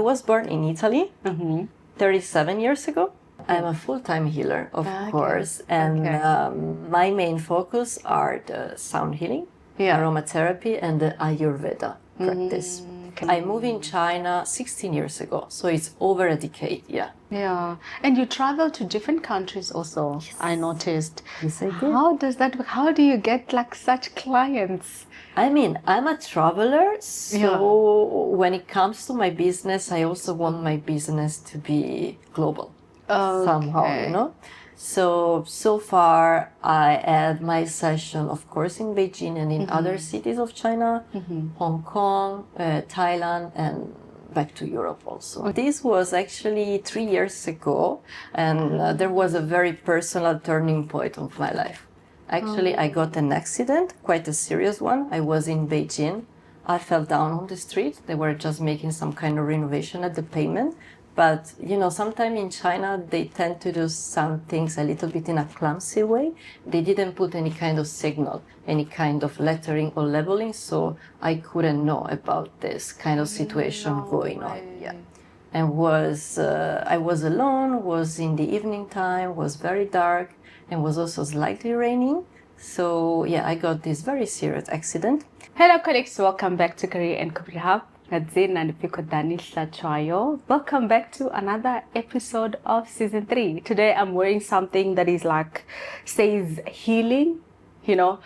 was born in Italy 37 years ago. I'm a full-time healer, of course, and my main focus are the sound healing, aromatherapy, and the Ayurveda practice. I moved in China 16 years ago, so it's over a decade, Yeah, and you travel to different countries also, I noticed. Yes, I did. How does that work? How do you get like such clients? I mean, I'm a traveler, so when it comes to my business, I also want my business to be global somehow, you know? So far, I had my session, of course, in Beijing and in other cities of China, Hong Kong, Thailand, and back to Europe also. This was actually 3 years ago, and there was a very personal turning point of my life. Actually, I got an accident, quite a serious one. I was in Beijing. I fell down on the street. They were just making some kind of renovation at the pavement. But, you know, sometimes in China, they tend to do some things a little bit in a clumsy way. They didn't put any kind of signal, any kind of lettering or labeling, so I couldn't know about this kind of situation going on. Yeah. And I was alone, was in the evening time, was very dark, and was also slightly raining. So, yeah, I got this very serious accident. Hello, colleagues. Welcome back to Career and Career Hub. Welcome back to another episode of season 3. Today I'm wearing something that is like says healing. You know,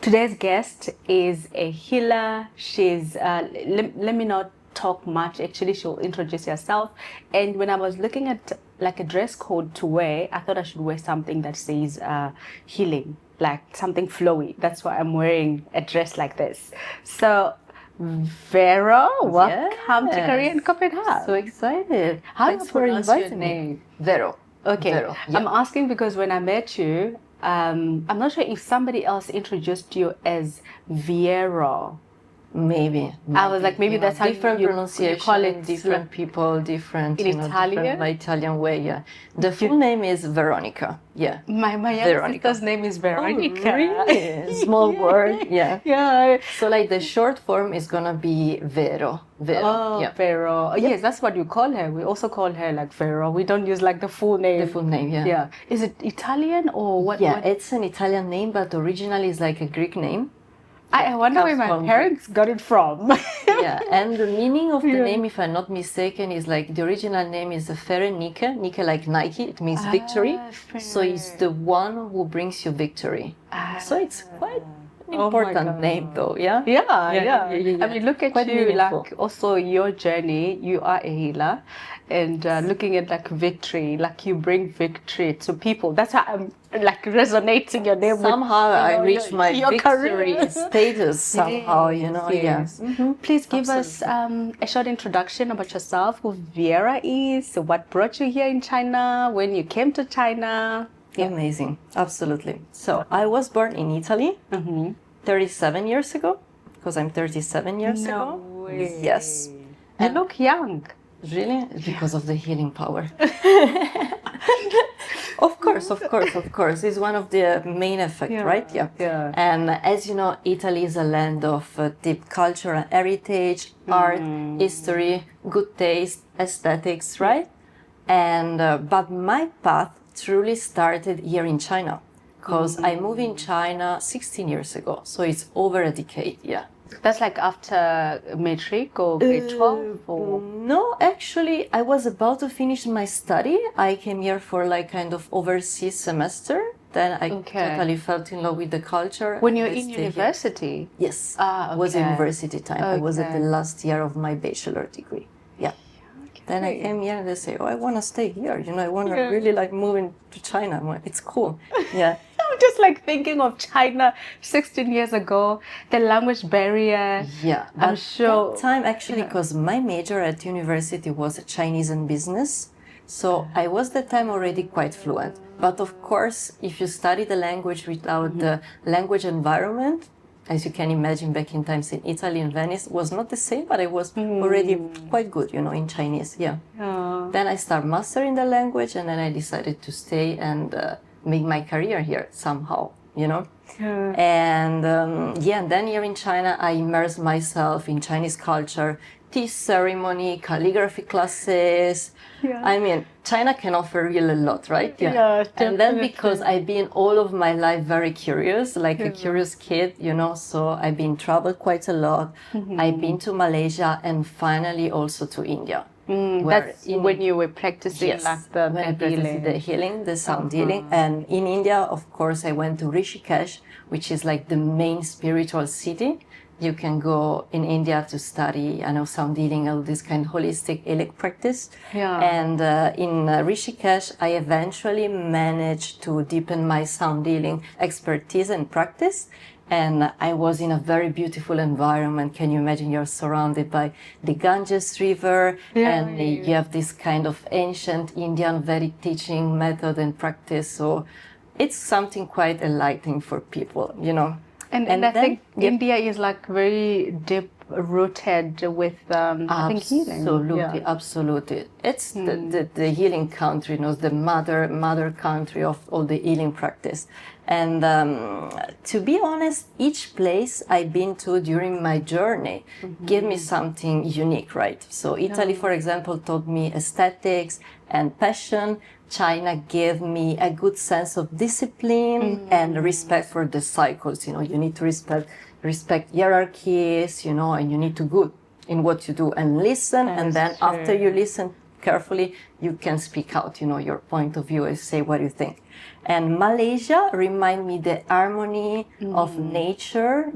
today's guest is a healer. She's let me not talk much. Actually, she'll introduce herself. And when I was looking at like a dress code to wear, I thought I should wear something that says healing, like something flowy. That's why I'm wearing a dress like this. So Vero, welcome to Career and Corporate Hub. So excited. Thanks for inviting me. Vero. Okay. Vero. Yeah. I'm asking because when I met you, I'm not sure if somebody else introduced you as Vero. Maybe. I was like, maybe that's how different pronunciation, you call it. Different people, different in Italian. Different, my Italian way. Yeah. The full name is Veronica. Yeah. My younger sister's name is Veronica. Oh, really? Small word. Yeah. Yeah. So like the short form is gonna be Vero. Vero. Oh, yeah. Vero. Yep. Yes, that's what you call her. We also call her like Vero. We don't use like the full name. The full name. Yeah. Yeah. Is it Italian or what? Yeah, it's an Italian name, but originally it's like a Greek name. I wonder where my parents got it from. Yeah, and the meaning of the name, if I'm not mistaken, is like the original name is Fere Nike, Nike like Nike, it means victory. So it's the one who brings you victory. So it's quite an important name though, yeah? Yeah. I mean, look at quite you, meaningful. Like also your journey, you are a healer. And looking at like victory, like you bring victory to people. That's how I'm like resonating your name. Somehow with, I reach my your victory career. status somehow, you know. Yes. Yeah. Please give us a short introduction about yourself, who Vera is, what brought you here in China, when you came to China. Yeah. Amazing, absolutely. So I was born in Italy 37 years ago, because I'm 37 years ago. Way. Yes. You look young. Really? Because of the healing power. Of course. It's one of the main effects, right? Yeah. And as you know, Italy is a land of deep cultural heritage, art, history, good taste, aesthetics, right? And but my path truly started here in China, because I moved in China 16 years ago. So it's over a decade, yeah. That's like after matric or grade 12? Or? No, actually, I was about to finish my study. I came here for like kind of overseas semester. Then I totally fell in love with the culture. When you're in university? Here. Yes, it was university time. I was at the last year of my bachelor degree. Yeah. Then I came here and they say, oh, I want to stay here. You know, I want to really like move to China. I'm like, it's cool. Yeah. I'm just like thinking of China 16 years ago, the language barrier. Yeah. I'm sure. That time actually, because my major at university was Chinese and business. So I was that time already quite fluent. But of course, if you study the language without the language environment, as you can imagine, back in times in Italy and Venice was not the same, but I was already quite good, you know, in Chinese. Yeah. Then I started mastering the language, and then I decided to stay and make my career here somehow. And and then here in China, I immersed myself in Chinese culture, tea ceremony, calligraphy classes. I mean, China can offer really a lot, right? And then because I've been all of my life very curious, like a curious kid, so I've been traveled quite a lot. I've been to Malaysia and finally also to India. That's when you were practicing the healing, the sound healing. And in India, of course, I went to Rishikesh, which is like the main spiritual city. You can go in India to study, sound healing, all this kind of holistic healing practice. And in Rishikesh, I eventually managed to deepen my sound healing expertise and practice. And I was in a very beautiful environment. Can you imagine? You're surrounded by the Ganges River, and you have this kind of ancient Indian Vedic teaching method and practice. So it's something quite enlightening for people, And I think India is like very deep rooted with I think healing. Absolutely. It's the healing country, the mother country of all the healing practice. And to be honest, each place I've been to during my journey gave me something unique, right? So Italy, for example, taught me aesthetics and passion. China gave me a good sense of discipline and respect for the cycles. You need to respect hierarchies, and you need to go in what you do and listen. And then after you listen carefully, you can speak out, your point of view and say what you think. And Malaysia remind me the harmony of nature,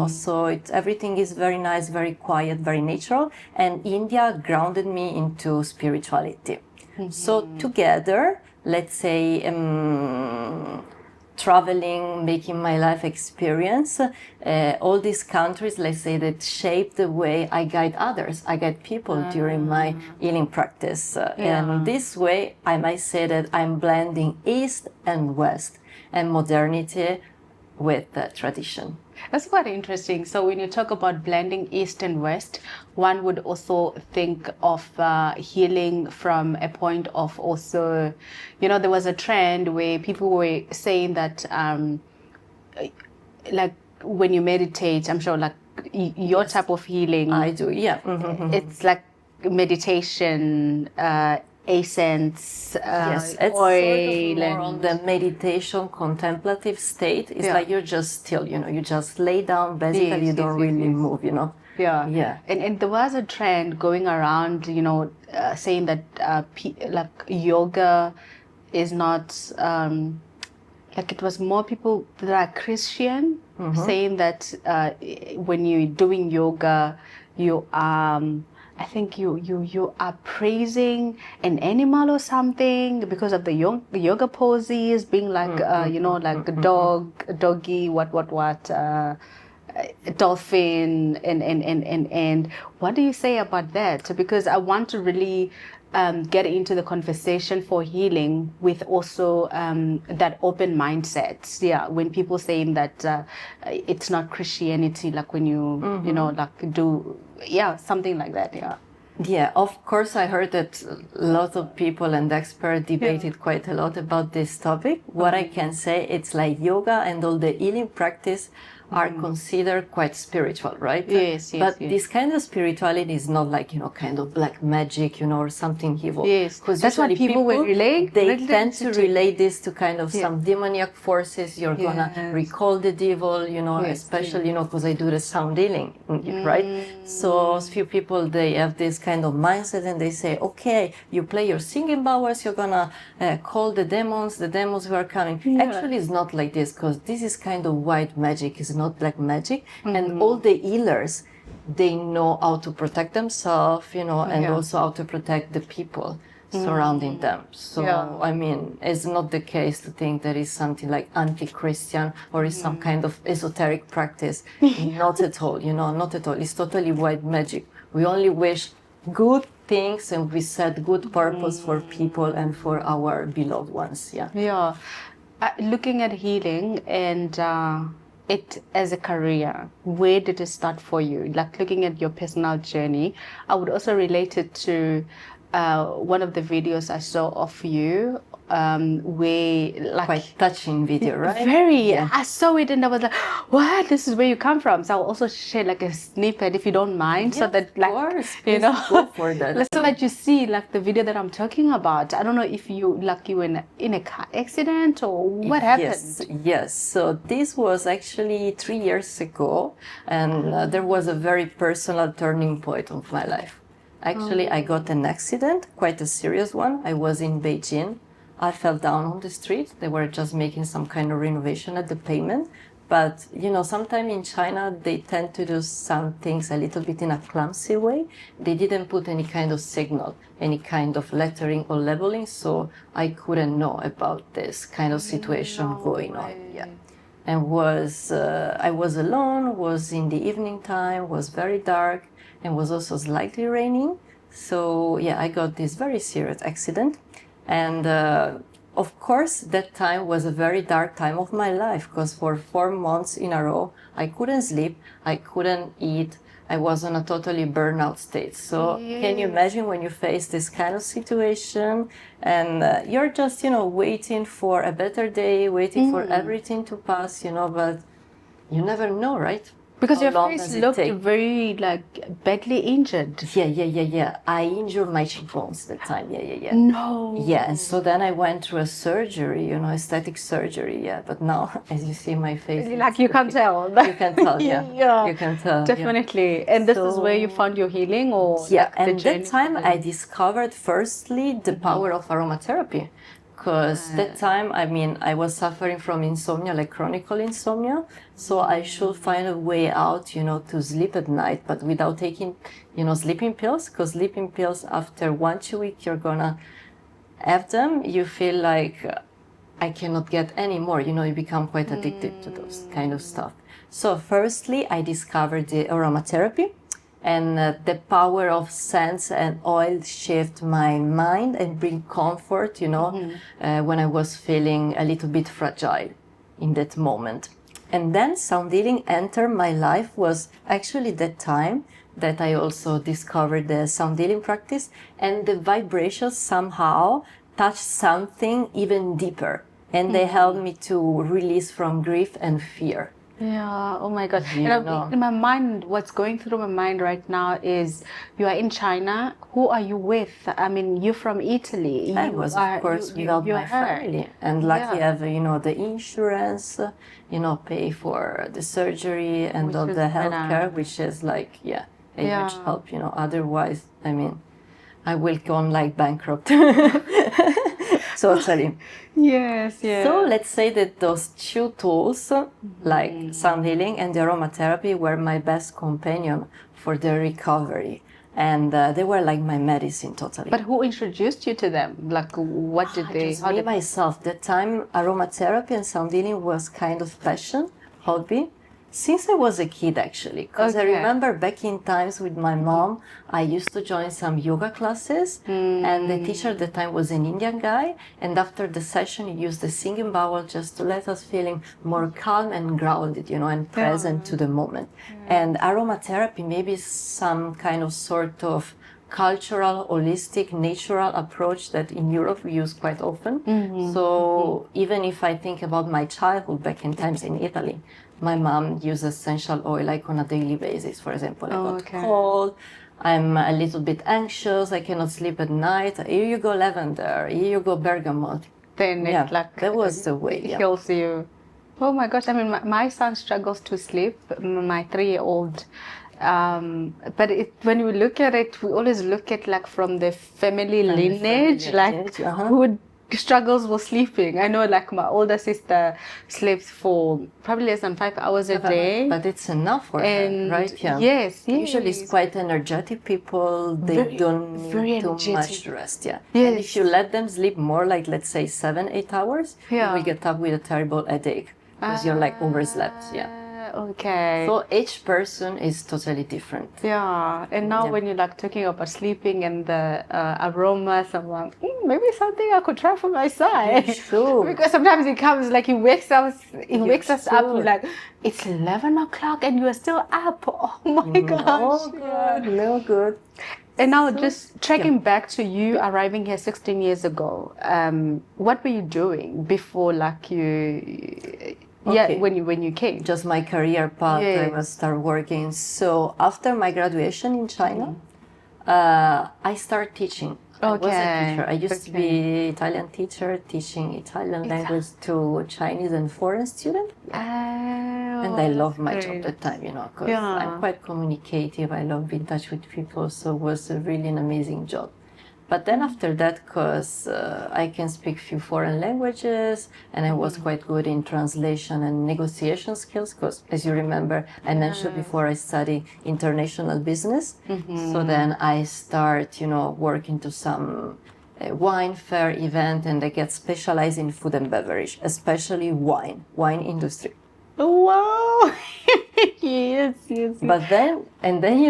so everything is very nice, very quiet, very natural. And India grounded me into spirituality. So together, let's say, traveling, making my life experience, all these countries, let's say, that shape the way I guide others, I guide people during my healing practice. And this way, I might say that I'm blending East and West and modernity with tradition. That's quite interesting. So when you talk about blending East and West, one would also think of healing from a point of also, there was a trend where people were saying that, like when you meditate, I'm sure like your type of healing. I do, yeah. It's like meditation, essence, it's oil, sort of more on the meditation contemplative state. It's like you're just still, you just lay down, basically you don't really move, And there was a trend going around, saying that like yoga is not like, it was more people that are Christian saying that when you're doing yoga, you I think you are praising an animal or something because of the yoga poses, being like like a doggy, dolphin, and what do you say about that? Because I want to really get into the conversation for healing with also that open mindset. Yeah, when people saying that it's not Christianity, like when you like do something like that. Yeah, of course, I heard that lots of people and experts debated quite a lot about this topic. What I can say, it's like yoga and all the healing practice are considered quite spiritual, right? Yes. But this kind of spirituality is not like, kind of black magic, or something evil. Yes, because that's what people will relate. They tend to relate this to kind of some demoniac forces. You're gonna recall the devil, especially, because I do the sound healing, right? So few people, they have this kind of mindset and they say, okay, you play your singing bowls, you're gonna call the demons who are coming. Actually, it's not like this, because this is kind of white magic. It's not black magic. And all the healers, they know how to protect themselves, and also how to protect the people surrounding them. So, I mean, it's not the case to think there is something like anti-Christian or is some kind of esoteric practice. Not at all, not at all. It's totally white magic. We only wish good things and we set good purpose for people and for our beloved ones. Looking at healing and it as a career, where did it start for you? Like looking at your personal journey, I would also relate it to one of the videos I saw of you where like quite touching video, right? very. I saw it and I was like, what? This is where you come from. So I'll also share like a snippet if you don't mind, so that like, of course, you know, go for that. so that you see like the video that I'm talking about. I don't know if you like you were in a car accident or what happened. Yes. So this was actually 3 years ago, and there was a very personal turning point of my life. Actually, I got an accident, quite a serious one. I was in Beijing. I fell down on the street. They were just making some kind of renovation at the pavement. But, you know, sometimes in China, they tend to do some things a little bit in a clumsy way. They didn't put any kind of signal, any kind of lettering or labeling. So I couldn't know about this kind of situation going on. Yeah. And I was alone, was in the evening time, was very dark, and was also slightly raining. So yeah, I got this very serious accident. And of course, that time was a very dark time of my life, because for 4 months in a row, I couldn't sleep, I couldn't eat, I was in a totally burnout state. So can you imagine when you face this kind of situation and you're just, you know, waiting for a better day, waiting for everything to pass, you know, but you never know, right? Because your face looked very like badly injured. Yeah. I injured my cheekbones that time. Yeah. No. Yeah, and so then I went through a surgery, you know, aesthetic surgery. Yeah, but now, as you see my face, like you can't tell. You can tell, yeah. You can tell. Definitely. Yeah. And this is where you found your healing, or yeah. Like and that time I discovered firstly the power of aromatherapy. Because that time, I mean, I was suffering from insomnia, like chronic insomnia. So I should find a way out, you know, to sleep at night, but without taking, you know, sleeping pills. Because sleeping pills, after 1-2 weeks, you're gonna have them. You feel like I cannot get any more. You know, you become quite addicted to those kind of stuff. So firstly, I discovered the aromatherapy. And the power of scents and oil shift my mind and bring comfort, you know, when I was feeling a little bit fragile in that moment. And then sound healing entered my life was actually that time that I also discovered the sound healing practice, and the vibrations somehow touched something even deeper. And they helped me to release from grief and fear. Yeah, oh my God. And in my mind, what's going through my mind right now is you are in China. Who are you with? I mean, you're from Italy. I was, of course, without my family. And luckily, I have, you know, the insurance, you know, pay for the surgery and all the healthcare, which is like, a huge help, you know. Otherwise, I mean, I will go like bankrupt. Totally. Yes. So let's say that those two tools, like sound healing and the aromatherapy, were my best companion for the recovery. And they were like my medicine, totally. But who introduced you to them? Like, what did they... Just me, myself. That time, aromatherapy and sound healing was kind of passion, hobby. Since I was a kid, actually, because I remember back in times with my mom, I used to join some yoga classes, and the teacher at the time was an Indian guy, and after the session, he used the singing bowl just to let us feeling more calm and grounded, you know, and present to the moment. And aromatherapy, maybe some kind of sort of cultural, holistic, natural approach that in Europe we use quite often. So even if I think about my childhood back in times in Italy, my mom used essential oil like on a daily basis. For example, I got cold, I'm a little bit anxious, I cannot sleep at night. Here you go lavender, here you go bergamot. Then it like that was the way. It heals you. Oh my gosh! I mean, my son struggles to sleep. My 3-year-old. But when we look at it, we always look at like from the family lineage, who struggles with sleeping. I know like my older sister sleeps for probably less than 5 hours a day. But it's enough for her, right? Yeah. Yes. Usually it's quite energetic people. They don't need too much rest. Yeah. Yes. And if you let them sleep more, like let's say 7-8 hours, you will get up with a terrible headache because you're like overslept. Yeah. Okay. So each person is totally different. Yeah, and now when you're like talking about sleeping and the aromas, I'm like, maybe something I could try for my side. Sure. Because sometimes it comes like it wakes us up. should. Like it's 11 o'clock and you are still up. Oh my gosh! No good. And now just tracking back to you arriving here 16 years ago, what were you doing before like when you came? Just my career path, I was start working. So after my graduation in China, I started teaching. I was a teacher. I used to be Italian teacher, teaching Italian language to Chinese and foreign students. And I love my job at the time, because I'm quite communicative. I love being in touch with people, so it was really an amazing job. But then after that, because I can speak few foreign languages, and I was quite good in translation and negotiation skills, because as you remember, I mentioned before I study international business. So then I start, working to some wine fair event, and I get specialized in food and beverage, especially wine industry. Wow. yes. But then,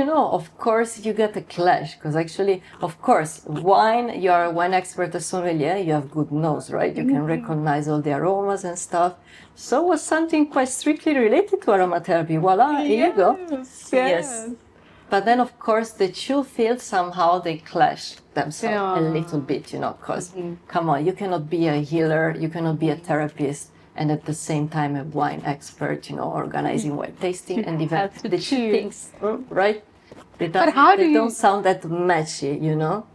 of course, you get a clash because actually, of course, you are a wine expert, a sommelier, you have good nose, right? You can recognize all the aromas and stuff. So it was something quite strictly related to aromatherapy. Voila, here you go. Yes. But then, of course, the two fields somehow they clash themselves a little bit, because come on, you cannot be a healer, you cannot be a therapist, and at the same time a wine expert, organizing wine tasting and even the two things, right? They don't sound that matchy,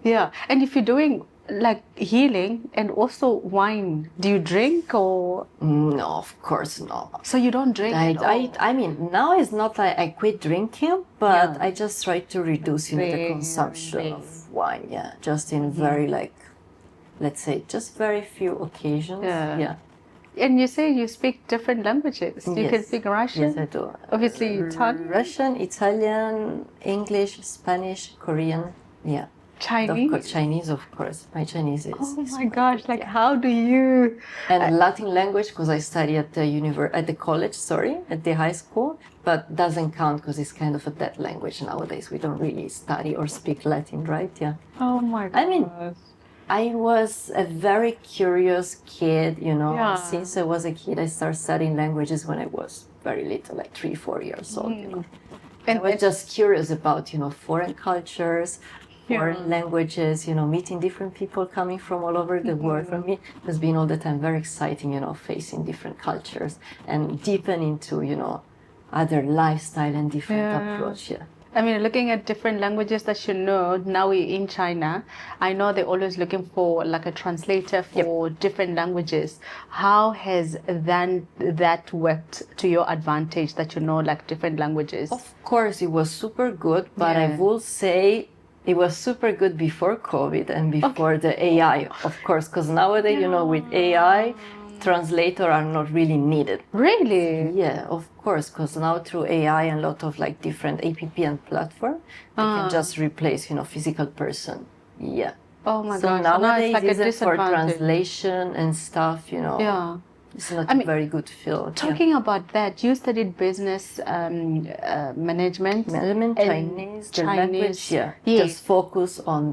Yeah, and if you're doing like healing and also wine, do you drink or? No, of course not. So you don't drink at all? I mean, now it's not like I quit drinking, but I just try to reduce, the consumption of wine. Yeah, just in very let's say, just very few occasions. Yeah. And you say you speak different languages. You can speak Russian? Yes, I do. Obviously, Italian? Russian, Italian, English, Spanish, Korean. Yeah. Chinese? Chinese, of course. My Chinese is. Oh my gosh! Like, how do you? And Latin language because I study at the college. At the high school, but doesn't count because it's kind of a dead language nowadays. We don't really study or speak Latin, right? Yeah. Oh my gosh. I mean, I was a very curious kid, Since I was a kid, I started studying languages when I was very little, like 3-4 years old. And I was just curious about, foreign cultures, foreign languages, meeting different people coming from all over the world. For me, it has been all the time very exciting, facing different cultures and deepen into, other lifestyle and different approach. Yeah. I mean, looking at different languages that now we're in China, I know they're always looking for like a translator for different languages. How has that worked to your advantage that like different languages? Of course, it was super good, but I will say it was super good before COVID and before the AI, of course, because nowadays, with AI, translators are not really needed. Really? Yeah, of course, because now through AI and a lot of different app and platform, they can just replace, physical person. Yeah. Oh my gosh. So nowadays, it's like for translation and stuff, it's not a very good field. Talking about that, you studied business management. Chinese, the language, just focus on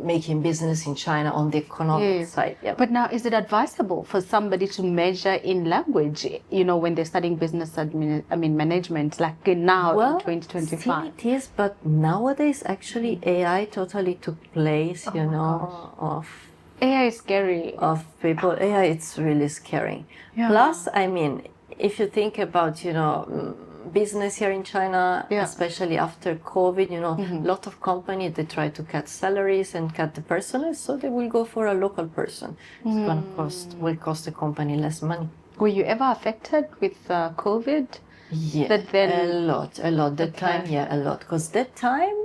making business in China on the economic side. Yeah. But now, is it advisable for somebody to major in language, when they're studying business management, like now in 2025? Still it is, but nowadays actually AI totally took place, of AI is scary. Of people. AI, it's really scary. Yeah. Plus, I mean, if you think about, business here in China, especially after COVID, a lot of companies, they try to cut salaries and cut the personnel, so they will go for a local person. It's will cost the company less money. Were you ever affected with COVID? Yeah, a lot. That time, a lot. Because that time,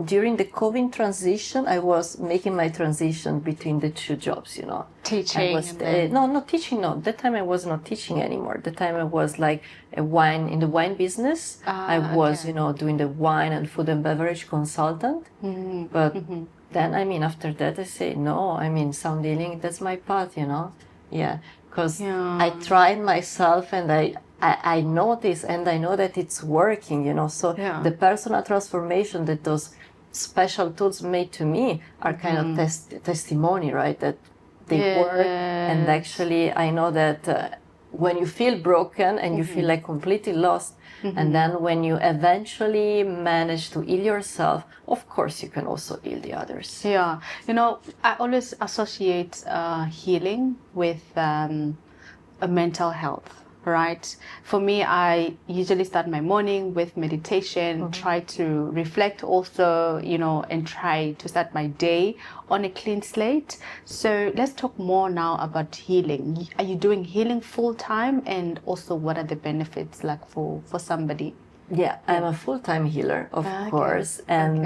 during the COVID transition, I was making my transition between the two jobs, Teaching? No, not teaching, no. That time I was not teaching anymore. That time I was like in the wine business. I was, doing the wine and food and beverage consultant. But then, after that, I say, no, sound healing, that's my path, Yeah. Because I tried myself and I know this and I know that it's working, you know. So the personal transformation that those special tools made to me are kind of testimony, right? That they work. And actually, I know that when you feel broken and you feel like completely lost, and then when you eventually manage to heal yourself, of course, you can also heal the others. Yeah. You know, I always associate healing with a mental health. Right. For me, I usually start my morning with meditation, try to reflect also, you know, and try to start my day on a clean slate. So let's talk more now about healing. Are you doing healing full time? And also, what are the benefits like for somebody? Yeah, I'm a full-time healer, of course. And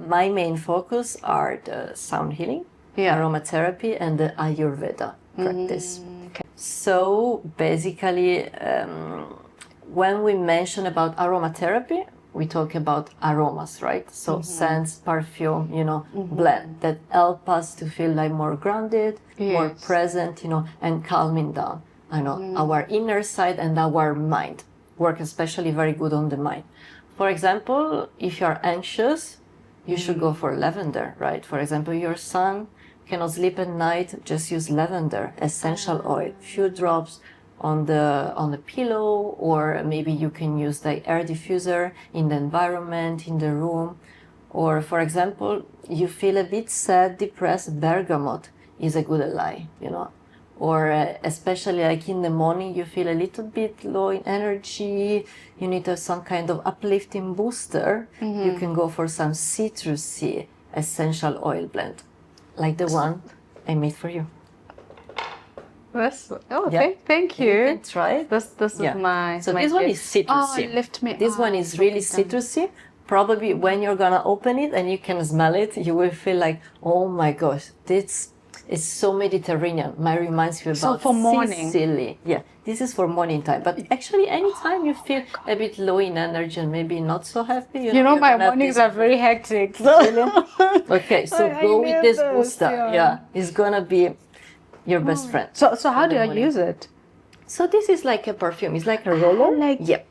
my main focus are the sound healing, aromatherapy, and the Ayurveda practice. So basically, when we mention about aromatherapy, we talk about aromas, right? So scents, perfume, you know, blend that help us to feel like more grounded, more present, you know, and calming down, you know, our inner side and our mind. Work especially very good on the mind. For example, if you're anxious, you should go for lavender, right? For example, your son cannot sleep at night, just use lavender essential oil, few drops on the pillow, or maybe you can use the air diffuser in the environment, in the room. Or for example, you feel a bit sad, depressed, bergamot is a good ally, you know. Or especially like in the morning, you feel a little bit low in energy, you need some kind of uplifting booster, you can go for some citrusy essential oil blend, like the one I made for you. Thank you. You can try it. This is my. So my this one is citrusy. Lift me. This one is really citrusy. Probably when you're gonna open it and you can smell it, you will feel like, oh my gosh, this is so Mediterranean. Mine reminds me about for morning. Sicily. Yeah, this is for morning time. But actually, anytime you feel a bit low in energy and maybe not so happy, you know my mornings are very hectic. So. Okay, so go with this booster. Yeah, it's gonna be your best friend. So how do I use it? So this is like a perfume. It's like a roller. Yep.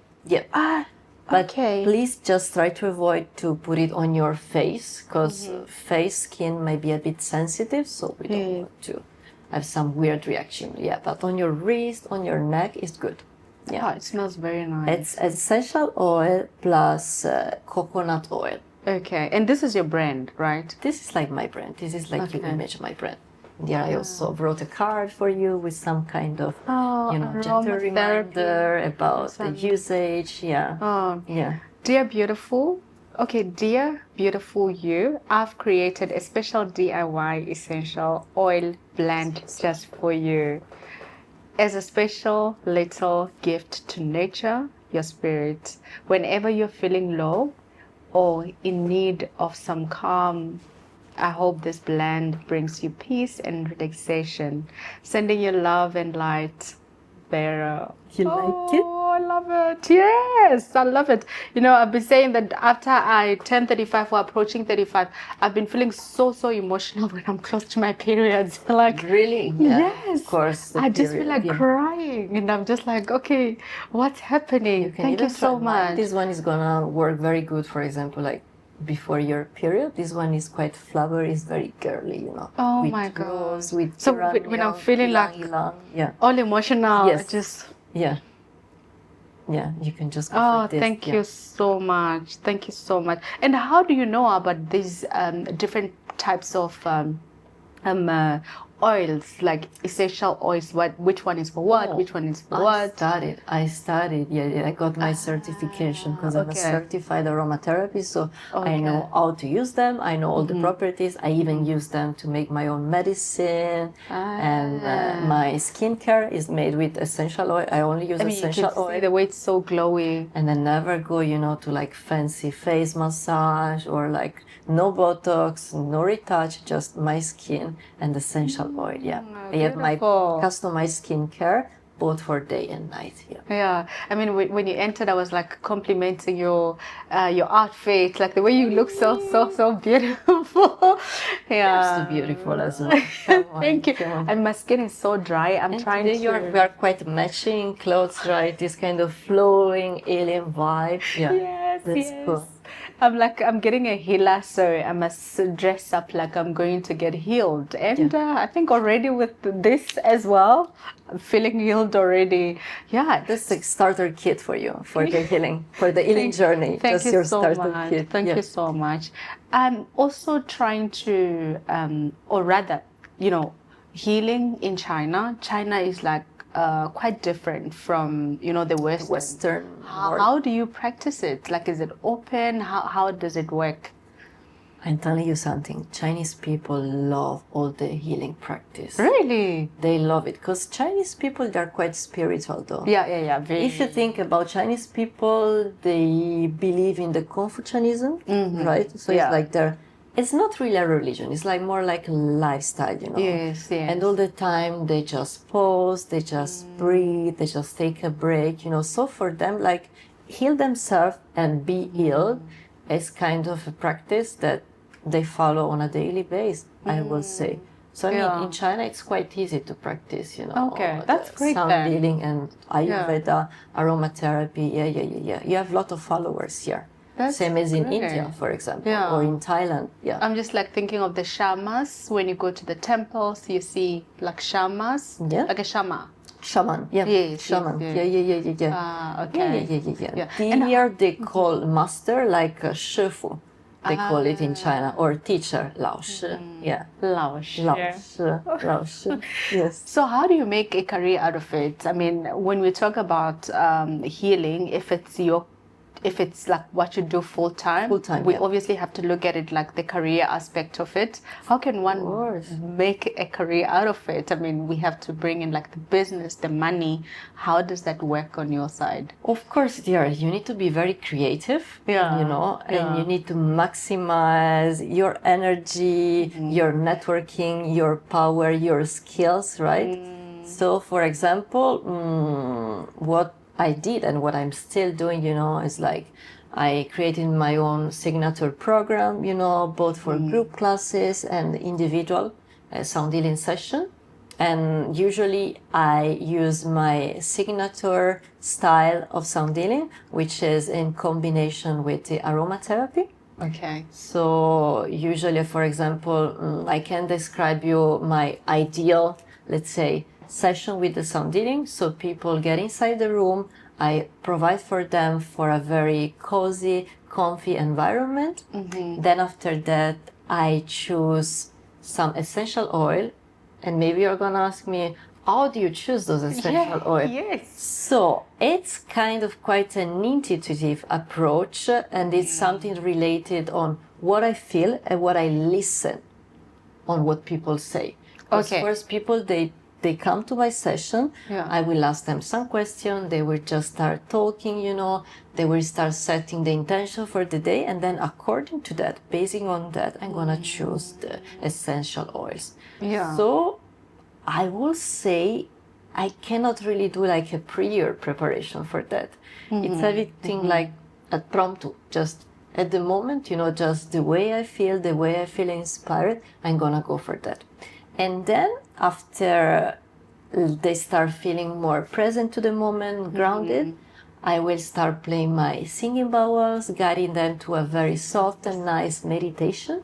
But please just try to avoid to put it on your face, because face skin might be a bit sensitive, so we don't want to have some weird reaction. Yeah, but on your wrist, on your neck, it's good. Yeah, it smells very nice. It's essential oil plus coconut oil. Okay, and this is your brand, right? This is like my brand. This is like you image my brand. Yeah, I also wrote a card for you with some kind of, gentle reminder about the usage. Yeah. Dear beautiful you, I've created a special DIY essential oil blend just for you as a special little gift to nature, your spirit. Whenever you're feeling low or in need of some calm, I hope this blend brings you peace and relaxation. Sending you love and light, Vero. You like it? Oh, I love it. Yes, I love it. You know, I've been saying that after I turn 35 or approaching 35, I've been feeling so emotional when I'm close to my periods. Like, really? Yeah, yes. Of course. I just feel like crying, and I'm just like, okay, what's happening? Thank you so much. This one is gonna work very good. For example, like before your period, this one is quite flowery, is very girly, you know. Oh my God. So when I'm feeling like yeah, all emotional, yes. Yeah, you can just go for this. Thank you so much. Thank you so much. And how do you know about these different types of oils, like essential oils? Which one is for what? Which one is for what? I studied. Yeah, I got my certification because I'm a certified aromatherapist, so I know how to use them. I know all the properties. I even use them to make my own medicine, and my skincare is made with essential oil. I only use essential oil. See the way it's so glowy. And I never go, to like fancy face massage or like no Botox, no retouch, just my skin and essential oil. Yeah, I have my customized skincare both for day and night. Yeah. Yeah, I mean, when you entered, I was like complimenting your outfit, like the way you look so beautiful. You're so Yeah. beautiful as well. Come on, Thank you. come on. And my skin is so dry. I'm And trying today to. we are quite matching clothes, right? This kind of flowing alien vibe. Yeah, Yes, that's yes. cool. I'm getting a healer, so I must dress up like I'm going to get healed. And I think already with this as well, I'm feeling healed already. Yeah. This is a starter kit for you for the healing journey. Thank Just you your so starter much. kit. Thank Yeah. you so much. I'm also trying to, or rather, healing in China. China is like quite different from, the Western. How do you practice it? Like, is it open? How does it work? I'm telling you something. Chinese people love all the healing practice. Really? They love it because Chinese people, they're quite spiritual though. Yeah. If you think about Chinese people, they believe in the Confucianism, right? So it's like it's not really a religion. It's like more like a lifestyle, Yes. And all the time they just pause, they just breathe, they just take a break, So for them, like heal themselves and be healed is kind of a practice that they follow on a daily basis, I will say. So I mean, in China, it's quite easy to practice, Okay, that's great sound then. healing and Ayurveda, aromatherapy. Yeah. You have a lot of followers here. That's Same as in great. India, for example, or in Thailand. Yeah. I'm just like thinking of the shamas. When you go to the temples, you see like shamas, like a shama. Shaman, yeah. Yes, Shaman, yes. yeah. Okay. Yeah. Here they call master like a shifu. They call it in China, or teacher, 老师. Yeah. 老师. 老师. Yes. So how do you make a career out of it? I mean, when we talk about healing, if it's like what you do full time, we obviously have to look at it like the career aspect of it. How can one make a career out of it? I mean, we have to bring in like the business, the money. How does that work on your side? Of course, dear, you need to be very creative, and you need to maximize your energy, your networking, your power, your skills, right? So, for example, what I did and what I'm still doing, is like I created my own signature program, both for group classes and individual sound healing session. And usually I use my signature style of sound healing, which is in combination with the aromatherapy. Okay. So usually, for example, I can describe you my ideal, let's say, session with the sound healing. So people get inside the room. I provide for them for a very cozy, comfy environment. Then after that, I choose some essential oil. And maybe you're going to ask me, how do you choose those essential oils? Yes. So it's kind of quite an intuitive approach, and it's something related on what I feel and what I listen on what people say. Because first people, they come to my session, I will ask them some questions, they will just start talking, they will start setting the intention for the day, and then according to that, basing on that, I'm gonna choose the essential oils. Yeah. So I will say I cannot really do like a prior preparation for that. It's everything like at promptu, just at the moment, just the way I feel inspired, I'm gonna go for that. And then after they start feeling more present to the moment, grounded, I will start playing my singing bowls, guiding them to a very soft and nice meditation.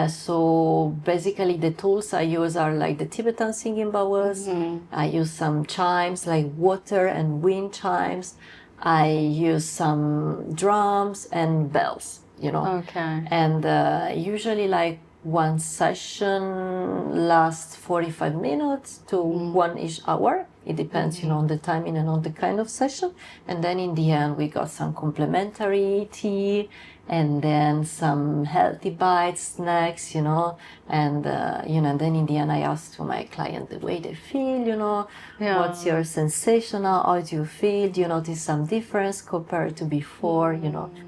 So basically the tools I use are like the Tibetan singing bowls. I use some chimes like water and wind chimes. I use some drums and bells, Okay. And usually like one session lasts 45 minutes to 1-ish hour. It depends, on the timing and on the kind of session. And then in the end, we got some complimentary tea and then some healthy bites, snacks, and, and then in the end, I ask to my client the way they feel, what's your sensation now? How do you feel? Do you notice some difference compared to before?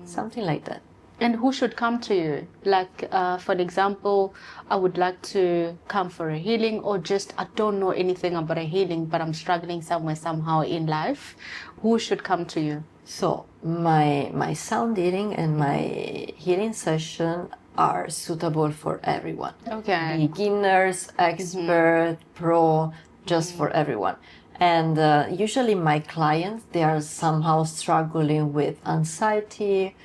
Something like that. And who should come to you? Like, for example, I would like to come for a healing, or just I don't know anything about a healing, but I'm struggling somewhere, somehow in life. Who should come to you? So my sound healing and my healing session are suitable for everyone. Okay. Beginners, expert, pro, just for everyone. And usually my clients, they are somehow struggling with anxiety,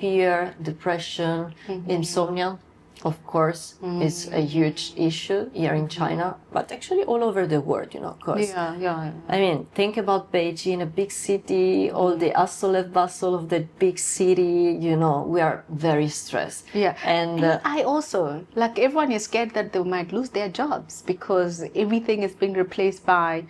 fear, depression, insomnia. Of course, is a huge issue here in China, but actually all over the world, because I mean, think about Beijing, a big city, all the hustle and bustle of the big city, we are very stressed. Yeah. And I also, like, everyone is scared that they might lose their jobs because everything is being replaced by,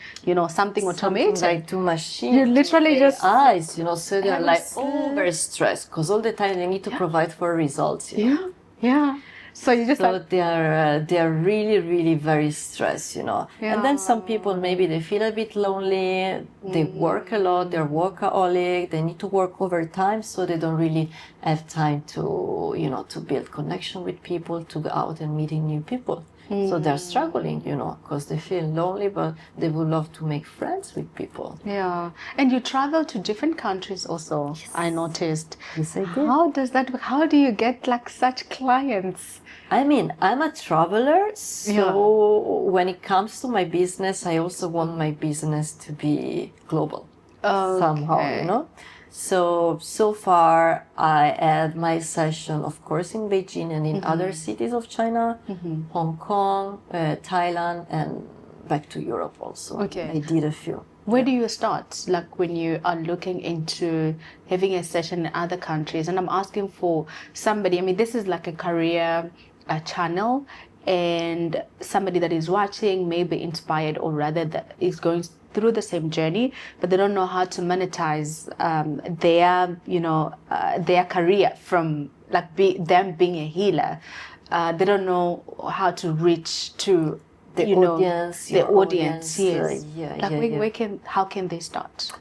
something automated. Something like two machines. You literally just eyes, so they're like over stressed because all the time they need to provide for results. Yeah. So you just they are really, really very stressed, And then some people, maybe they feel a bit lonely. They work a lot. They're workaholic. They need to work overtime, so they don't really have time to, to build connection with people, to go out and meeting new people. So they're struggling, because they feel lonely, but they would love to make friends with people. Yeah. And you travel to different countries also, yes. I noticed. Yes, I did. How does that work? How do you get like such clients? I mean, I'm a traveler, so when it comes to my business, I also want my business to be global somehow, So far, I had my session, of course, in Beijing and in other cities of China, Hong Kong, Thailand, and back to Europe also. Okay. I did a few. Where do you start, like when you are looking into having a session in other countries? And I'm asking for somebody, I mean, this is like a career channel, and somebody that is watching may be inspired, or rather that is going through the same journey, but they don't know how to monetize their career from like them being a healer. They don't know how to reach to the audience. Yes. How can they start?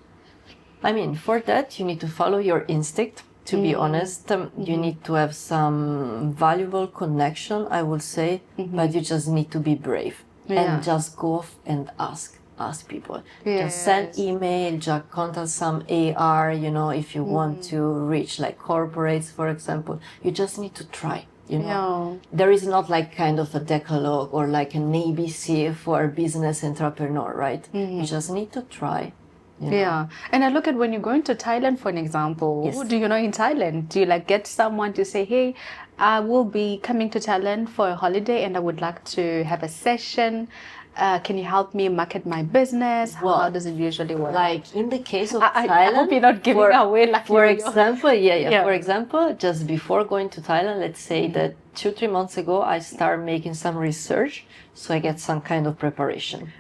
I mean, for that, you need to follow your instinct. To be honest, you need to have some valuable connection, I would say, but you just need to be brave and just go off and ask people. Just send email, just contact some AR, if you want to reach like corporates, for example. You just need to try. There is not like kind of a decalogue or like an ABC for a business entrepreneur, right? You just need to try. Yeah, and I look at when you're going to Thailand, for an example. Yes. Who do you know in Thailand? Do you like get someone to say, hey, I will be coming to Thailand for a holiday and I would like to have a session. Can you help me market my business? How does it usually work? Like in the case of Thailand, I hope you're not giving away like for example, For example, just before going to Thailand, let's say that 2-3 months ago, I started making some research, so I get some kind of preparation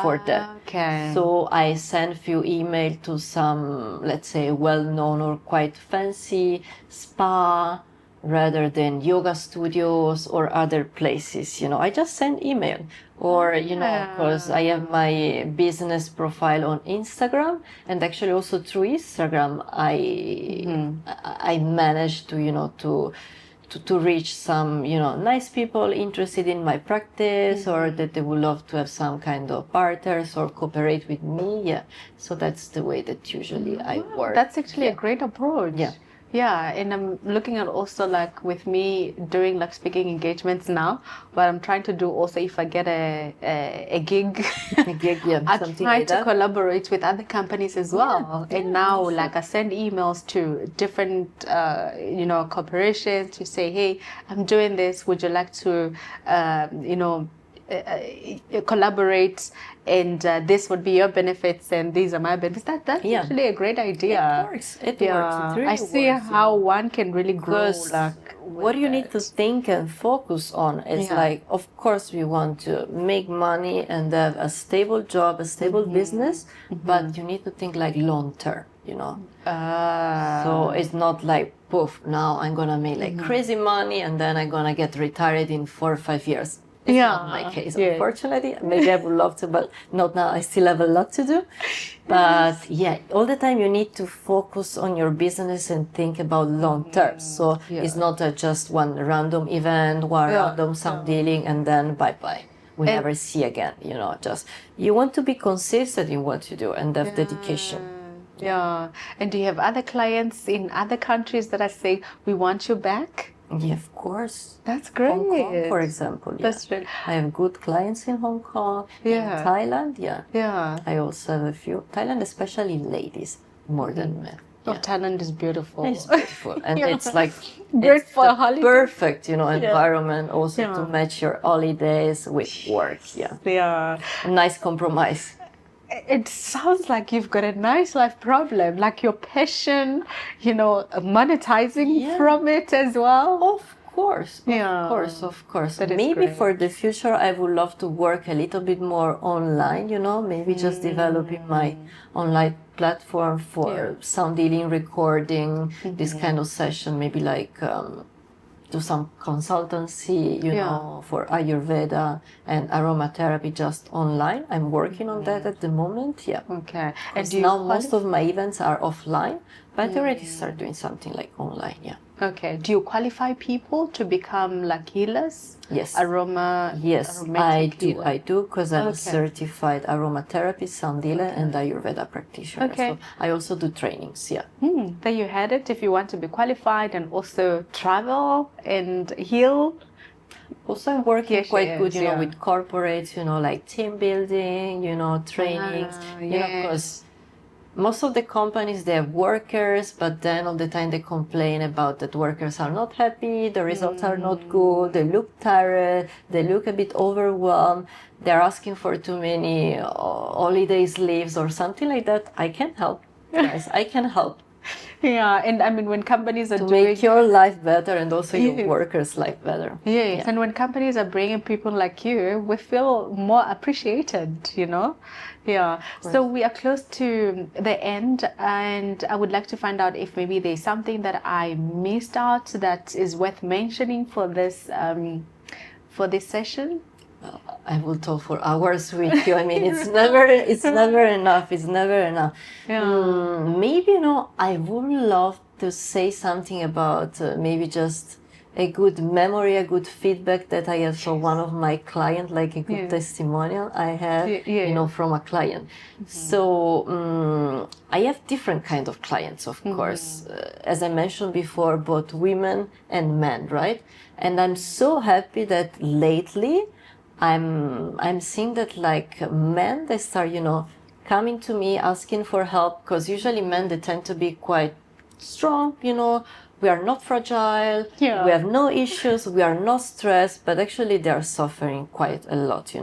for that. Okay. So I send a few emails to some, let's say, well-known or quite fancy spa, rather than yoga studios or other places. I just send email, or because I have my business profile on Instagram, and actually also through Instagram I managed to reach some nice people interested in my practice, or that they would love to have some kind of barters or cooperate with me. So that's the way that usually I work. That's actually a great approach. Yeah, and I'm looking at also like with me doing like speaking engagements now, but I'm trying to do also if I get a gig, I try to collaborate with other companies as well. And now like I send emails to different corporations to say, hey, I'm doing this. Would you like to collaborate, and this would be your benefits and these are my benefits. That's actually a great idea. It works. It really I see how one can really grow. What you need to think and focus on is like, of course, we want to make money and have a stable job, a stable business, but you need to think like long term. So it's not like, poof, now I'm gonna make like crazy money and then I'm gonna get retired in 4 or 5 years. It's not my case, unfortunately. Maybe I would love to, but not now. I still have a lot to do. But yeah, all the time you need to focus on your business and think about long term. So it's not just one random event, one random sound dealing, and then bye-bye. We never see again, just you want to be consistent in what you do and have dedication. Yeah. And do you have other clients in other countries that are saying, we want you back? Yeah, of course. That's great. Hong Kong, for example. Yeah. That's great. I have good clients in Hong Kong. In Thailand, Yeah. I also have a few. Thailand, especially ladies, more than men. Oh, Thailand is beautiful. It's beautiful. And it's like great for a holiday. Perfect, environment also to match your holidays with work. Yeah. A nice compromise. It sounds like you've got a nice life problem, like your passion, monetizing from it as well. Of course. Of course. Maybe great. For the future, I would love to work a little bit more online, maybe just developing my online platform for sound healing, recording, this kind of session, maybe like do some consultancy, for Ayurveda and aromatherapy just online. I'm working on that at the moment, Okay. And now most of my events are offline, but I already start doing something like online, Okay. Do you qualify people to become like healers? Yes. Yes, I do, because I'm a certified aromatherapist, sound healer, and Ayurveda practitioner. Okay. So I also do trainings, There you had it. If you want to be qualified and also travel and heal. Also, I'm working quite good, with corporates, like team building, trainings, because most of the companies, they have workers, but then all the time they complain about that workers are not happy, the results are not good, they look tired, they look a bit overwhelmed, they're asking for too many holidays leaves or something like that. I can help, guys. I can help. Yeah, and I mean, when companies are to make your life better and also your workers' life better. Yes, and when companies are bringing people like you, we feel more appreciated, Yeah. So we are close to the end, and I would like to find out if maybe there's something that I missed out that is worth mentioning for this session. I will talk for hours with you. I mean, it's never enough. It's never enough. Maybe, I would love to say something about maybe just a good memory, a good feedback that I had from one of my clients, like a good testimonial I have, from a client. So I have different kind of clients, of course. As I mentioned before, both women and men, right? And I'm so happy that lately I'm seeing that like men, they start, coming to me asking for help, because usually men, they tend to be quite strong, we are not fragile, we have no issues, we are not stressed, but actually they are suffering quite a lot,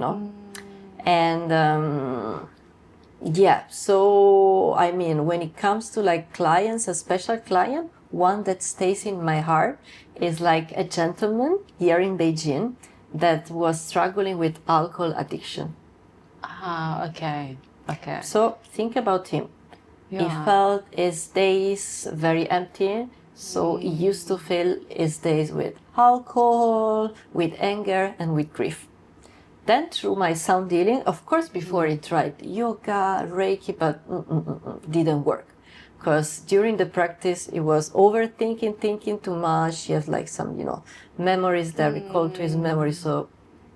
And so I mean, when it comes to like clients, a special client, one that stays in my heart is like a gentleman here in Beijing that was struggling with alcohol addiction. Okay. So think about him. He felt his days very empty. So he used to fill his days with alcohol, with anger, and with grief. Then through my sound healing, of course, before he tried yoga, Reiki, but didn't work. Because during the practice, he was overthinking, thinking too much. He has like some, memories that recall to his memory. So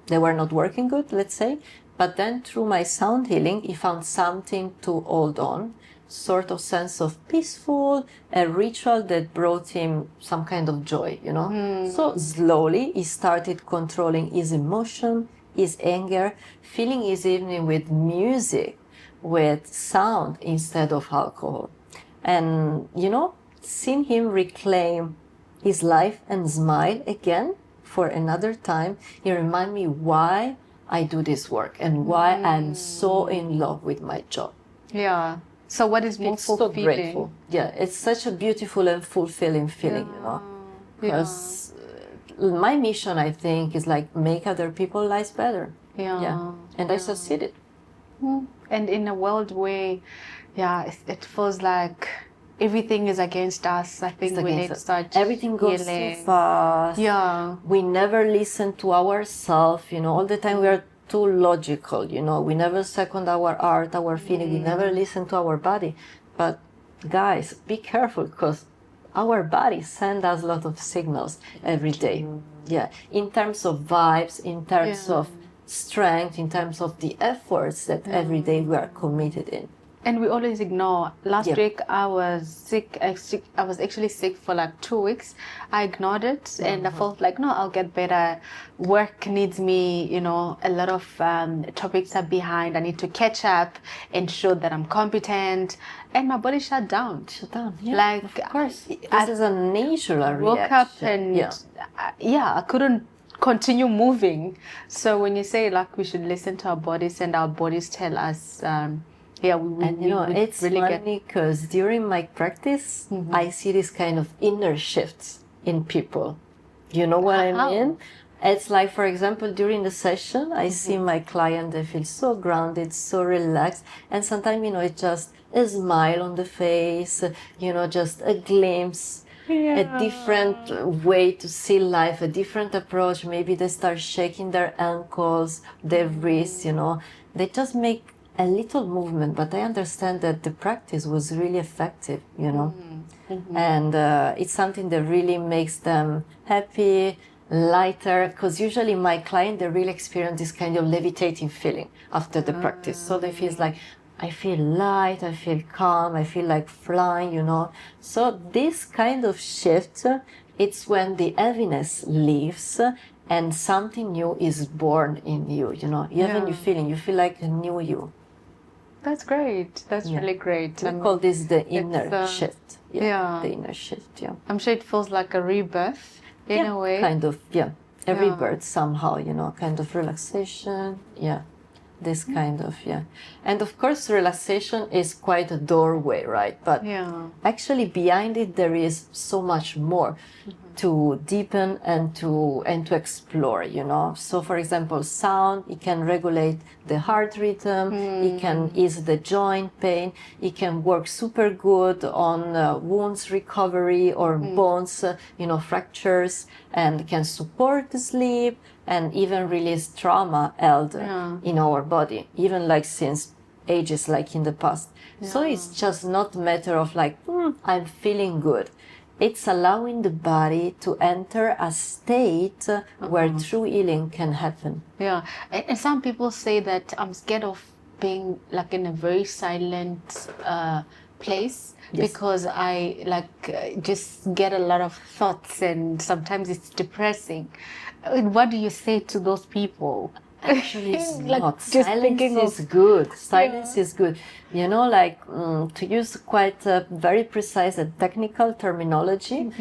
they were not working good, let's say. But then through my sound healing, he found something to hold on, sort of sense of peaceful, a ritual that brought him some kind of joy, So slowly he started controlling his emotion, his anger, filling his evening with music, with sound instead of alcohol. And, seeing him reclaim his life and smile again for another time, he reminded me why I do this work and why I'm so in love with my job. Yeah. So what is more fulfilling? So grateful. Yeah, it's such a beautiful and fulfilling feeling, Because my mission, I think, is like make other people's lives better. Yeah. And I succeeded. And in a world where, it feels like everything is against us. I think we need such everything goes healing. too fast. Yeah. We never listen to ourselves, all the time we are too logical, we never second our art, our feeling, we never listen to our body. But guys, be careful, because our body sends us a lot of signals every day. Yeah, in terms of vibes, in terms of strength, in terms of the efforts that every day we are committed in. And we always ignore. Last week I was sick. I was actually sick for like 2 weeks. I ignored it and I felt like, no, I'll get better. Work needs me, a lot of topics are behind. I need to catch up and show that I'm competent. And my body shut down. Yeah, like, of course. This is a natural reaction. Woke up and I couldn't continue moving. So when you say like we should listen to our bodies and our bodies tell us, it's really funny because during my practice, I see this kind of inner shifts in people. You know what I mean? It's like, for example, during the session, I see my client, they feel so grounded, so relaxed. And sometimes, it's just a smile on the face, just a glimpse, a different way to see life, a different approach. Maybe they start shaking their ankles, their wrists, They just make a little movement, but I understand that the practice was really effective, and it's something that really makes them happy, lighter, because usually my client, they really experience this kind of levitating feeling after the practice. So they feel like, I feel light, I feel calm, I feel like flying, So this kind of shift, it's when the heaviness leaves and something new is born in you, You have a new feeling, you feel like a new you. That's great. That's really great. We call this the inner shift. The inner shift, I'm sure it feels like a rebirth in a way. Kind of, a rebirth somehow, kind of relaxation, this kind of, And of course, relaxation is quite a doorway, right? But actually behind it, there is so much more to deepen and to explore, So for example, sound, it can regulate the heart rhythm, it can ease the joint pain, it can work super good on wounds recovery or bones, fractures, and can support the sleep and even release trauma held in our body, even like since ages, like in the past. So it's just not a matter of like, I'm feeling good. It's allowing the body to enter a state where true healing can happen. Yeah, and some people say that I'm scared of being like in a very silent place because I just get a lot of thoughts and sometimes it's depressing. What do you say to those people? Actually, it's not. Silence is good. Silence is good. To use quite a very precise and technical terminology,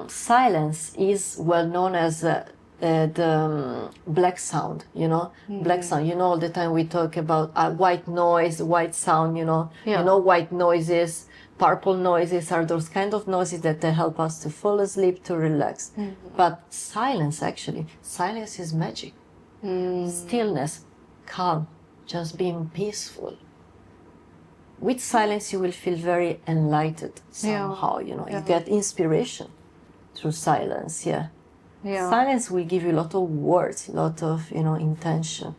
silence is well known as the black sound, black sound. All the time we talk about white noise, white sound, white noises, purple noises are those kind of noises that help us to fall asleep, to relax. But silence is magic. Stillness, calm, just being peaceful. With silence, you will feel very enlightened somehow, You get inspiration through silence, Silence will give you a lot of words, a lot of, intention,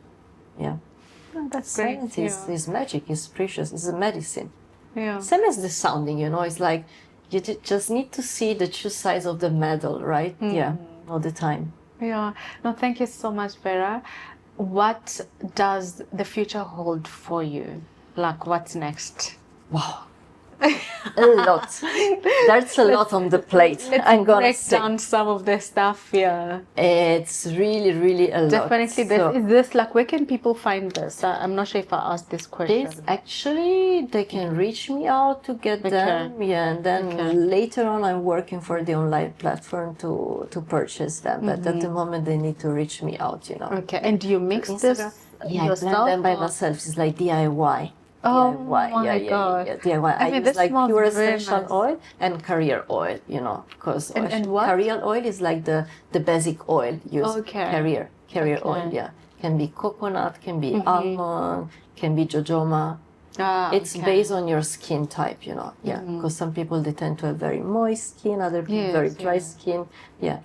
Oh, that's silence great. is magic, it's precious, it's a medicine. Yeah. Same as the sounding, it's like you just need to see the two sides of the medal, right? All the time. Yeah. No, thank you so much, Vera. What does the future hold for you? Like, what's next? Wow. A lot. There's a lot on the plate. I'm gonna break down some of the stuff. It's really, really a lot. Definitely. Is this like, where can people find this? I'm not sure if I asked this question. This actually, they can reach me out to get them. And then later on, I'm working for the online platform to purchase them. But at the moment, they need to reach me out. Okay. And do you mix this yourself? I blend them by myself. It's like DIY. Oh DIY. my God. DIY. I use like pure essential oil and carrier oil, because carrier oil is like the basic oil used. Carrier oil, Can be coconut, can be almond, can be jojoba. It's based on your skin type, because some people, they tend to have very moist skin, other people very dry skin.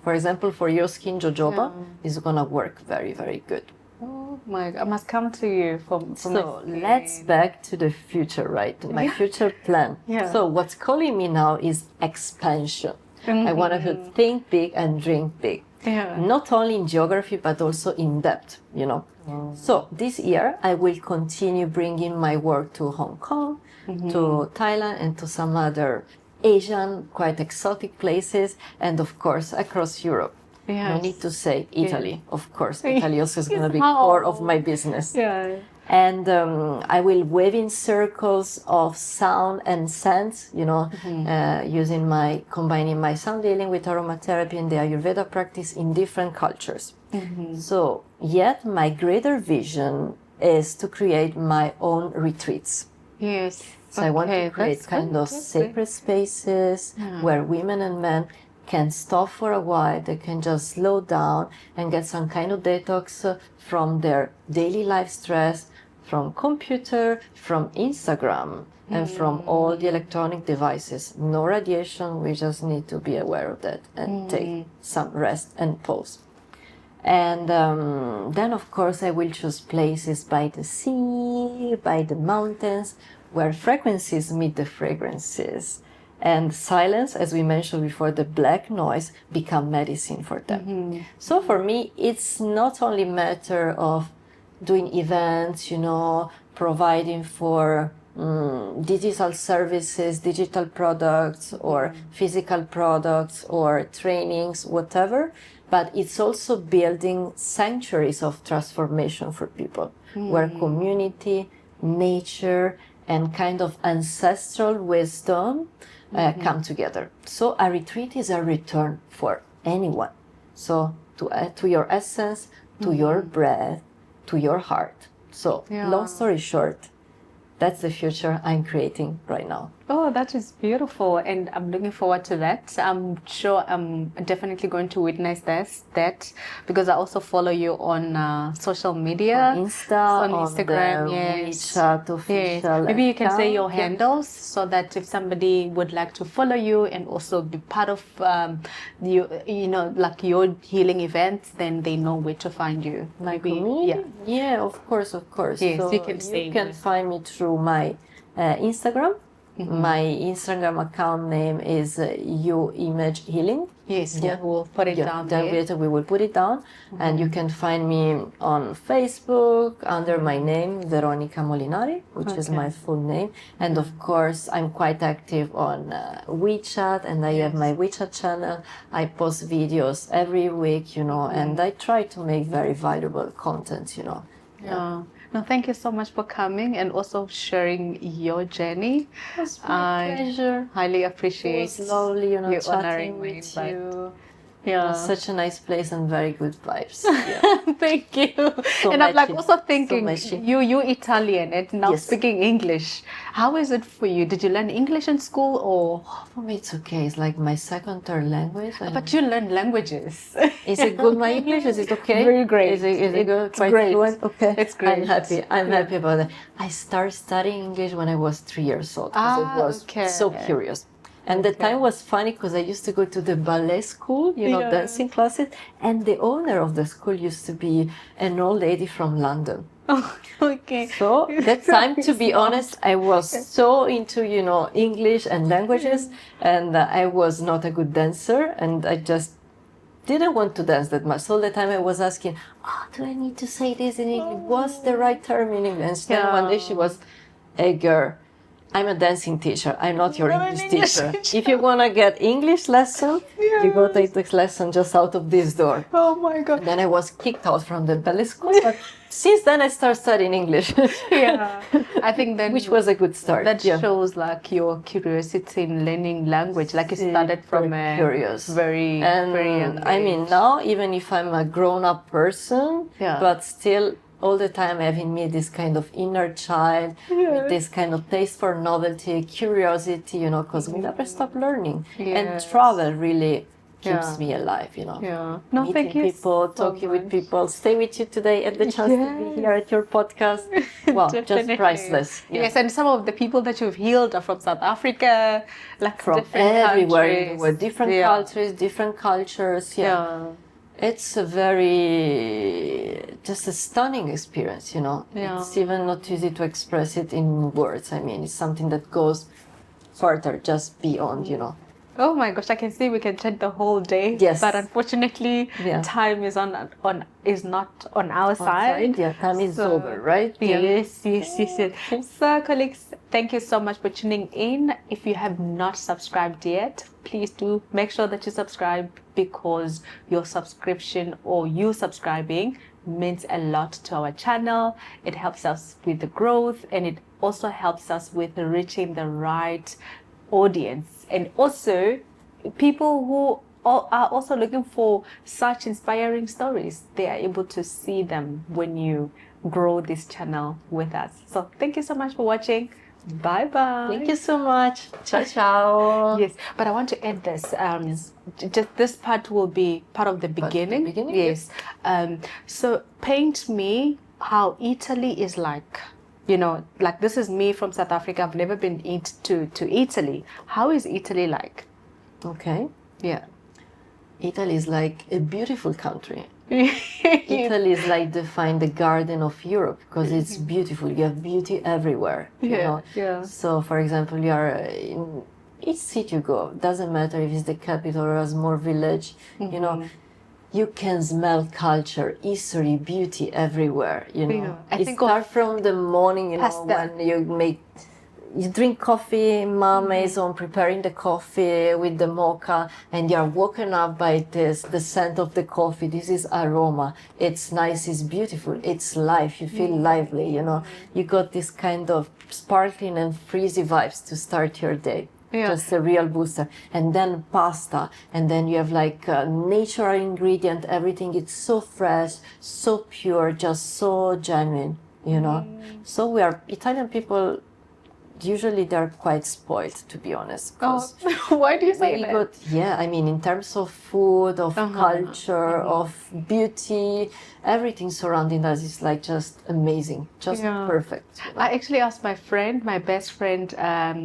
For example, for your skin, jojoba is gonna work very, very good. Oh my God, I must come to you for So let's back to the future, right? My future plan. So what's calling me now is expansion. I want to think big and dream big. Not only in geography, but also in depth, So this year, I will continue bringing my work to Hong Kong, to Thailand, and to some other Asian, quite exotic places, and of course, across Europe. No need to say Italy, of course. Italy also is going to be core of my business. And I will wave in circles of sound and scents, combining my sound healing with aromatherapy and the Ayurveda practice in different cultures. So, yet my greater vision is to create my own retreats. So I want to create kind of sacred spaces where women and men can stop for a while, they can just slow down and get some kind of detox from their daily life stress, from computer, from Instagram, and from all the electronic devices. No radiation, we just need to be aware of that and take some rest and pause. And then, of course, I will choose places by the sea, by the mountains, where frequencies meet the fragrances. And silence, as we mentioned before, the black noise become medicine for them. So for me, it's not only a matter of doing events, providing for digital services, digital products, or physical products, or trainings, whatever, but it's also building sanctuaries of transformation for people, where community, nature, and kind of ancestral wisdom come together. So a retreat is a return for anyone. So to your essence, to your breath, to your heart. So long story short, that's the future I'm creating right now. Oh, that is beautiful, and I'm looking forward to that. I'm sure I'm definitely going to witness that because I also follow you on social media, on Instagram, WeChat official. Maybe you can say your account. handles so that if somebody would like to follow you and also be part of like your healing events, then they know where to find you. Maybe, of course. Yes, so you can find me through my Instagram. My Instagram account name is You Image Healing. Yes, we'll put it down there. We will put it down. And you can find me on Facebook under my name, Veronica Molinari, which is my full name. And of course, I'm quite active on WeChat, and I have my WeChat channel. I post videos every week, and I try to make very valuable content, No, thank you so much for coming and also sharing your journey. It was my pleasure. Highly appreciate it. Was lovely, you chatting with you. Yeah, such a nice place and very good vibes. Thank you. And I'm like also thinking, you Italian and now speaking English. How is it for you? Did you learn English in school or? For me, it's okay. It's like my second, third language. But you learn languages. Is it good? My English, is it okay? Very great. Is it good? Quite great. Fluent? Okay. It's great. I'm happy. I'm happy about it. I started studying English when I was 3 years old because I was so curious. And the time was funny because I used to go to the ballet school, dancing classes, and the owner of the school used to be an old lady from London. Oh, okay. So that time, to be honest, I was so into, English and languages, and I was not a good dancer, and I just didn't want to dance that much. So all the time I was asking, do I need to say this in English? What's the right term in English? And then one day she was, hey girl, I'm a dancing teacher. I'm not your English teacher. If you want to get English lesson, you go take this lesson just out of this door. Oh my God. And then I was kicked out from the ballet school. But since then I started studying English. I think then... Which was a good start. That shows like your curiosity in learning language. Like you started from curious. Very young age. I mean, now, even if I'm a grown-up person, but still... all the time having me this kind of inner child with this kind of taste for novelty, curiosity, because we never stop learning. And travel really keeps me alive, you know. Yeah. No, Meeting thank you people, so talking with much. people, stay with you today, and the chance to be here at your podcast. Wow, just Definitely. priceless. Yeah. Yes, and some of the people that you've healed are from South Africa, like From different everywhere in the countries. world, different countries, different cultures. Yeah. It's a very, just a stunning experience, you know. It's even not easy to express it in words. I mean, it's something that goes further, just beyond, you know. Oh my gosh, I can see we can chat the whole day. Yes. But unfortunately, time is is not on our side. Yeah, time is over, right? Yes. So, colleagues, thank you so much for tuning in. If you have not subscribed yet, please do make sure that you subscribe, because your subscription or you subscribing means a lot to our channel. It helps us with the growth, and it also helps us with reaching the right audience, and also people who are also looking for such inspiring stories. They are able to see them when you grow this channel with us. So thank you so much for watching. Bye bye. Thank you so much. Ciao, ciao. Yes, but I want to add this. Just this part will be part of the beginning. Yes. So paint me how Italy is like. You know, like this is me from South Africa. I've never been to Italy. How is Italy like? Okay. Yeah. Italy is like a beautiful country. Italy is like the garden of Europe, because it's beautiful. You have beauty everywhere. You know? So, for example, you are in each city you go. Doesn't matter if it's the capital or a small village. You know, you can smell culture, history, beauty everywhere. You know, it starts from the morning. You know, when you drink coffee, mom is on preparing the coffee with the mocha, and you're woken up by the scent of the coffee. This is aroma. It's nice, it's beautiful, it's life. You feel lively, you know. You got this kind of sparkling and freezy vibes to start your day. Just a real booster. And then pasta, and then you have like natural ingredient, everything. It's so fresh, so pure, just so genuine, you know. So we are Italian people. Usually they're quite spoiled, to be honest. Why do you say that? Yeah, I mean, in terms of food, of culture, of beauty, everything surrounding us is like just amazing, just perfect. You know? I actually asked my best friend,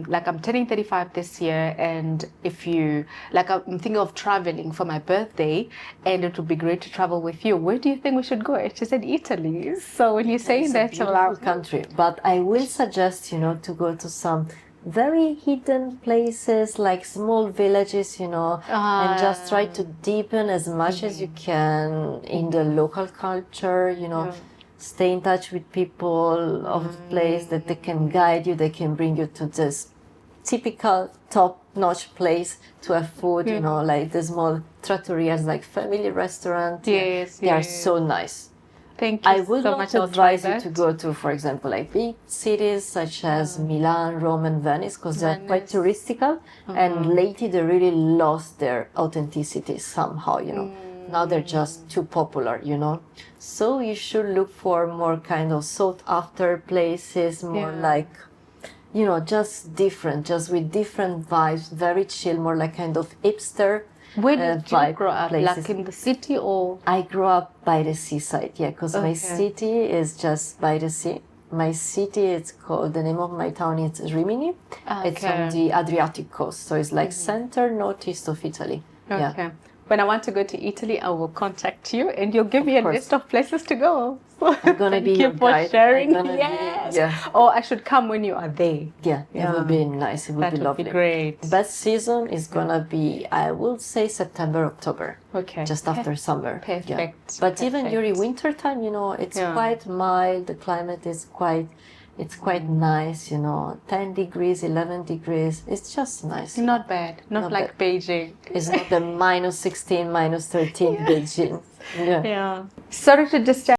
like I'm turning 35 this year, and if you, like I'm thinking of traveling for my birthday, and it would be great to travel with you. Where do you think we should go? She said Italy. So when you say that, it's a beautiful country, but I will suggest, you know, to go to some very hidden places, like small villages, you know, and just try to deepen as much as you can in the local culture, you know. Stay in touch with people of the place, that they can guide you, they can bring you to this typical top-notch place to have food, you know, like the small trattorias, like family restaurant. They are so nice. Thank you I would so not much. advise you to go to, for example, like big cities such as Milan, Rome, and Venice, because they're quite touristical, and lately they really lost their authenticity somehow, you know. Now they're just too popular, you know. So you should look for more kind of sought after places, more like, you know, just different, just with different vibes, very chill, more like kind of hipster. Where did you grow up? Places. Like in the city, or? I grew up by the seaside, because my city is just by the sea. My city, it's called, the name of my town is Rimini. It's on the Adriatic coast, so it's like center northeast of Italy. When I want to go to Italy, I will contact you, and you'll give me a list of places to go. I'm gonna be your guide. Thank you for sharing. Or I should come when you are there. It would be nice. It would be lovely. That would be great. The best season is gonna be, I will say, September, October. Just after summer. Perfect. But even during winter time, you know, it's quite mild. The climate is quite nice, you know, 10 degrees, 11 degrees. It's just nice. Not bad. Not like bad. Beijing. It's not the -16, -13 Beijing. Sorry to disturb.